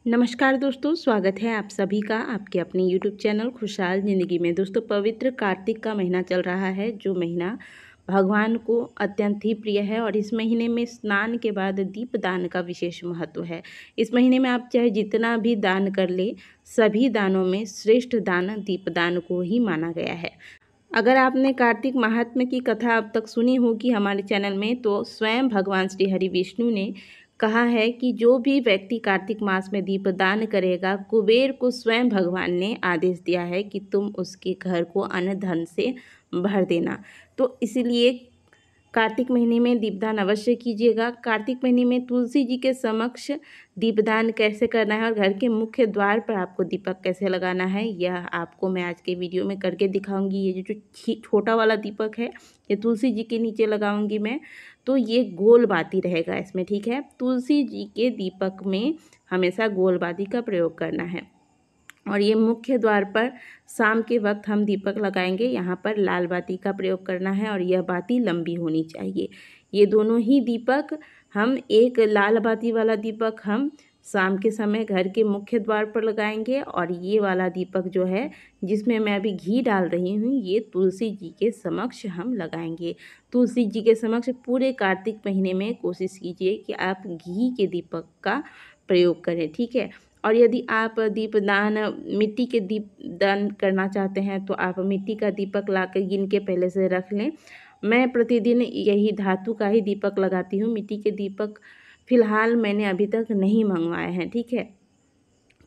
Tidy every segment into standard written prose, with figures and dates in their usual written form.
नमस्कार दोस्तों, स्वागत है आप सभी का आपके अपने यूट्यूब चैनल खुशहाल ज़िंदगी में। दोस्तों, पवित्र कार्तिक का महीना चल रहा है, जो महीना भगवान को अत्यंत ही प्रिय है और इस महीने में स्नान के बाद दीपदान का विशेष महत्व है। इस महीने में आप चाहे जितना भी दान कर ले, सभी दानों में श्रेष्ठ दान दीपदान को ही माना गया है। अगर आपने कार्तिक महात्म्य की कथा अब तक सुनी होगी हमारे चैनल में, तो स्वयं भगवान श्री हरि विष्णु ने कहा है कि जो भी व्यक्ति कार्तिक मास में दीपदान करेगा, कुबेर को स्वयं भगवान ने आदेश दिया है कि तुम उसके घर को अन्न धन से भर देना। तो इसलिए कार्तिक महीने में दीपदान अवश्य कीजिएगा। कार्तिक महीने में तुलसी जी के समक्ष दीपदान कैसे करना है और घर के मुख्य द्वार पर आपको दीपक कैसे लगाना है, यह आपको मैं आज के वीडियो में करके दिखाऊंगी। ये जो छोटा वाला दीपक है, ये तुलसी जी के नीचे लगाऊंगी मैं, तो ये गोल बाती रहेगा इसमें, ठीक है। तुलसी जी के दीपक में हमेशा गोल बाती का प्रयोग करना है और ये मुख्य द्वार पर शाम के वक्त हम दीपक लगाएंगे। यहाँ पर लाल बाती का प्रयोग करना है और यह बाती लंबी होनी चाहिए। ये दोनों ही दीपक हम, एक लाल बाती वाला दीपक हम शाम के समय घर के मुख्य द्वार पर लगाएंगे और ये वाला दीपक जो है, जिसमें मैं अभी घी डाल रही हूँ, ये तुलसी जी के समक्ष हम लगाएंगे। तुलसी जी के समक्ष पूरे कार्तिक महीने में कोशिश कीजिए कि आप घी के दीपक का प्रयोग करें, ठीक है। और यदि आप दीपदान मिट्टी के दीपदान करना चाहते हैं, तो आप मिट्टी का दीपक लाकर गिन के पहले से रख लें। मैं प्रतिदिन यही धातु का ही दीपक लगाती हूँ। मिट्टी के दीपक फ़िलहाल मैंने अभी तक नहीं मंगवाए हैं, ठीक है।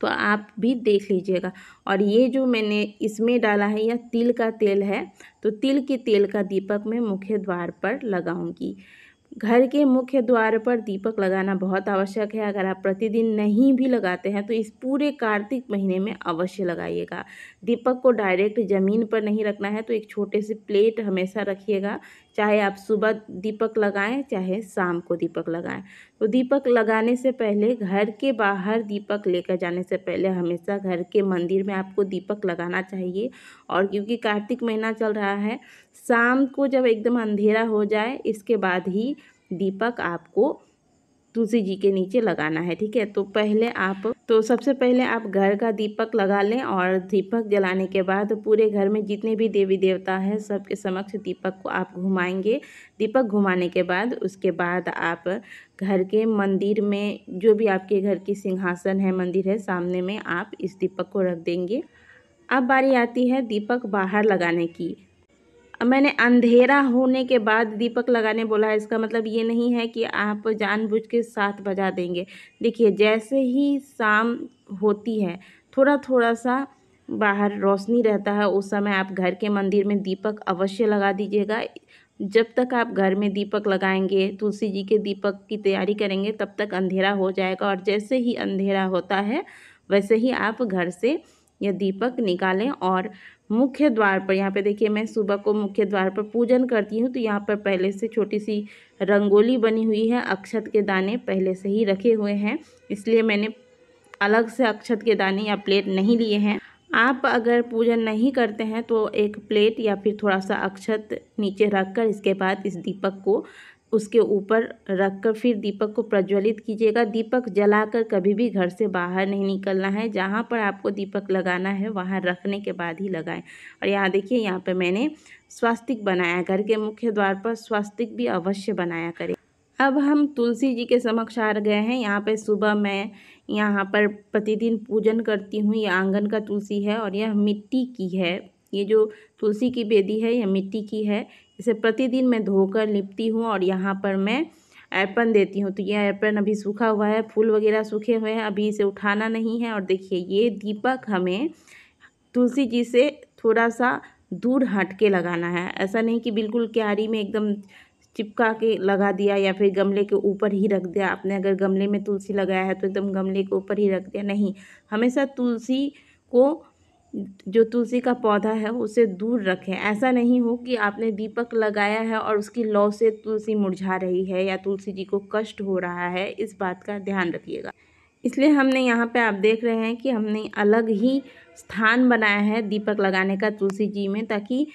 तो आप भी देख लीजिएगा। और ये जो मैंने इसमें डाला है, यह तिल का तेल है, तो तिल के तेल का दीपक मैं मुख्य द्वार पर लगाऊंगी। घर के मुख्य द्वार पर दीपक लगाना बहुत आवश्यक है। अगर आप प्रतिदिन नहीं भी लगाते हैं, तो इस पूरे कार्तिक महीने में अवश्य लगाइएगा। दीपक को डायरेक्ट ज़मीन पर नहीं रखना है, तो एक छोटे से प्लेट हमेशा रखिएगा। चाहे आप सुबह दीपक लगाएं, चाहे शाम को दीपक लगाएं। तो दीपक लगाने से पहले, घर के बाहर दीपक लेकर जाने से पहले हमेशा घर के मंदिर में आपको दीपक लगाना चाहिए। और क्योंकि कार्तिक महीना चल रहा है, शाम को जब एकदम अंधेरा हो जाए, इसके बाद ही दीपक आपको तुलसी जी के नीचे लगाना है, ठीक है। तो सबसे पहले आप घर का दीपक लगा लें और दीपक जलाने के बाद पूरे घर में जितने भी देवी देवता हैं, सबके समक्ष दीपक को आप घुमाएंगे। दीपक घुमाने के बाद उसके बाद आप घर के मंदिर में, जो भी आपके घर की सिंहासन है, मंदिर है, सामने में आप इस दीपक को रख देंगे। अब बारी आती है दीपक बाहर लगाने की। मैंने अंधेरा होने के बाद दीपक लगाने बोला है, इसका मतलब ये नहीं है कि आप जानबूझ के 7 बजा देंगे। देखिए, जैसे ही शाम होती है, थोड़ा थोड़ा सा बाहर रोशनी रहता है, उस समय आप घर के मंदिर में दीपक अवश्य लगा दीजिएगा। जब तक आप घर में दीपक लगाएंगे, तुलसी जी के दीपक की तैयारी करेंगे, तब तक अंधेरा हो जाएगा और जैसे ही अंधेरा होता है, वैसे ही आप घर से यह दीपक निकालें और मुख्य द्वार पर, यहाँ पे देखिए मैं सुबह को मुख्य द्वार पर पूजन करती हूँ, तो यहाँ पर पहले से छोटी सी रंगोली बनी हुई है। अक्षत के दाने पहले से ही रखे हुए हैं, इसलिए मैंने अलग से अक्षत के दाने या प्लेट नहीं लिए हैं। आप अगर पूजन नहीं करते हैं, तो एक प्लेट या फिर थोड़ा सा अक्षत नीचे रखकर, इसके बाद इस दीपक को उसके ऊपर रखकर फिर दीपक को प्रज्वलित कीजिएगा। दीपक जलाकर कभी भी घर से बाहर नहीं निकलना है। जहाँ पर आपको दीपक लगाना है, वहाँ रखने के बाद ही लगाएं। और यहाँ देखिए, यहाँ पे मैंने स्वास्तिक बनाया। घर के मुख्य द्वार पर स्वास्तिक भी अवश्य बनाया करें। अब हम तुलसी जी के समक्ष आ गए हैं। यहाँ पे सुबह मैं यहाँ पर प्रतिदिन पूजन करती हूँ। ये आंगन का तुलसी है और यह मिट्टी की है। ये जो तुलसी की बेदी है, यह मिट्टी की है। इसे प्रतिदिन मैं धोकर लिपती हूँ और यहाँ पर मैं अर्पण देती हूँ। तो यह अर्पण अभी सूखा हुआ है, फूल वगैरह सूखे हुए हैं, अभी इसे उठाना नहीं है। और देखिए, ये दीपक हमें तुलसी जी से थोड़ा सा दूर हट के लगाना है। ऐसा नहीं कि बिल्कुल क्यारी में एकदम चिपका के लगा दिया या फिर गमले के ऊपर ही रख दिया। आपने अगर गमले में तुलसी लगाया है, तो एकदम गमले के ऊपर ही रख दिया, नहीं। हमेशा तुलसी को, जो तुलसी का पौधा है, उसे दूर रखें। ऐसा नहीं हो कि आपने दीपक लगाया है और उसकी लौ से तुलसी मुरझा रही है या तुलसी जी को कष्ट हो रहा है, इस बात का ध्यान रखिएगा। इसलिए हमने यहाँ पे, आप देख रहे हैं कि हमने अलग ही स्थान बनाया है दीपक लगाने का तुलसी जी में, ताकि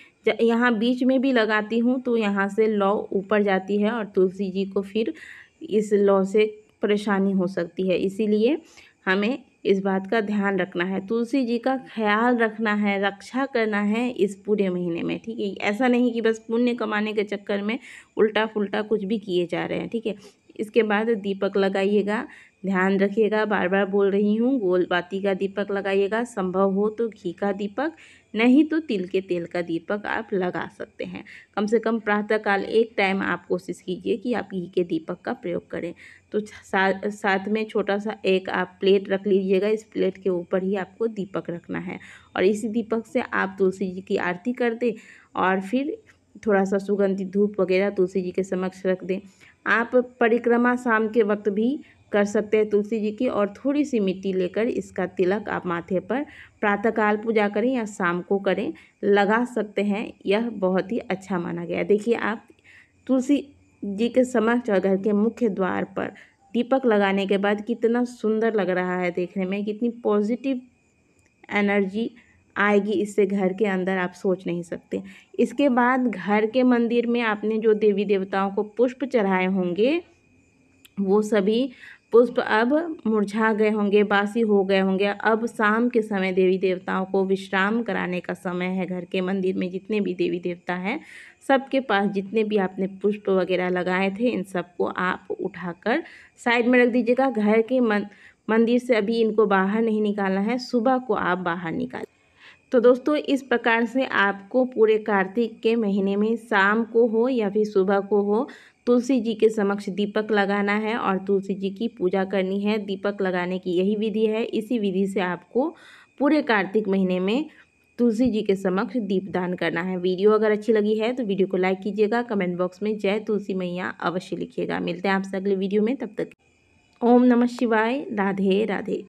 यहाँ बीच में भी लगाती हूँ तो यहाँ से लौ ऊपर जाती है और तुलसी जी को फिर इस लौ से परेशानी हो सकती है। इसीलिए हमें इस बात का ध्यान रखना है, तुलसी जी का ख्याल रखना है, रक्षा करना है इस पूरे महीने में, ठीक है। ऐसा नहीं कि बस पुण्य कमाने के चक्कर में उल्टा पुल्टा कुछ भी किए जा रहे हैं, ठीक है। इसके बाद दीपक लगाइएगा, ध्यान रखिएगा, बार बार बोल रही हूँ, गोल बाती का दीपक लगाइएगा, संभव हो तो घी का दीपक, नहीं तो तिल के तेल का दीपक आप लगा सकते हैं। कम से कम प्रातःकाल एक टाइम आप कोशिश कीजिए कि आप घी के दीपक का प्रयोग करें। तो साथ में छोटा सा एक आप प्लेट रख लीजिएगा, इस प्लेट के ऊपर ही आपको दीपक रखना है और इसी दीपक से आप तुलसी जी की आरती कर दें और फिर थोड़ा सा सुगंधित धूप वगैरह तुलसी जी के समक्ष रख दें। आप परिक्रमा शाम के वक्त भी कर सकते हैं तुलसी जी की, और थोड़ी सी मिट्टी लेकर इसका तिलक आप माथे पर प्रातःकाल पूजा करें या शाम को करें, लगा सकते हैं। यह बहुत ही अच्छा माना गया है। देखिए आप तुलसी जी के समक्ष और घर के मुख्य द्वार पर दीपक लगाने के बाद कितना सुंदर लग रहा है देखने में, कितनी पॉजिटिव एनर्जी आएगी इससे घर के अंदर, आप सोच नहीं सकते। इसके बाद घर के मंदिर में आपने जो देवी देवताओं को पुष्प चढ़ाए होंगे वो सभी पुष्प अब मुरझा गए होंगे, बासी हो गए होंगे। अब शाम के समय देवी देवताओं को विश्राम कराने का समय है। घर के मंदिर में जितने भी देवी देवता हैं सबके पास जितने भी आपने पुष्प वगैरह लगाए थे इन सबको आप उठाकर साइड में रख दीजिएगा। घर के मंदिर से अभी इनको बाहर नहीं निकालना है, सुबह को आप बाहर निकाल। तो दोस्तों इस प्रकार से आपको पूरे कार्तिक के महीने में शाम को हो या फिर सुबह को हो तुलसी जी के समक्ष दीपक लगाना है और तुलसी जी की पूजा करनी है। दीपक लगाने की यही विधि है, इसी विधि से आपको पूरे कार्तिक महीने में तुलसी जी के समक्ष दीपदान करना है। वीडियो अगर अच्छी लगी है तो वीडियो को लाइक कीजिएगा, कमेंट बॉक्स में जय तुलसी मैया अवश्य लिखिएगा। मिलते हैं आपसे अगले वीडियो में, तब तक ओम नमः शिवाय, राधे राधे।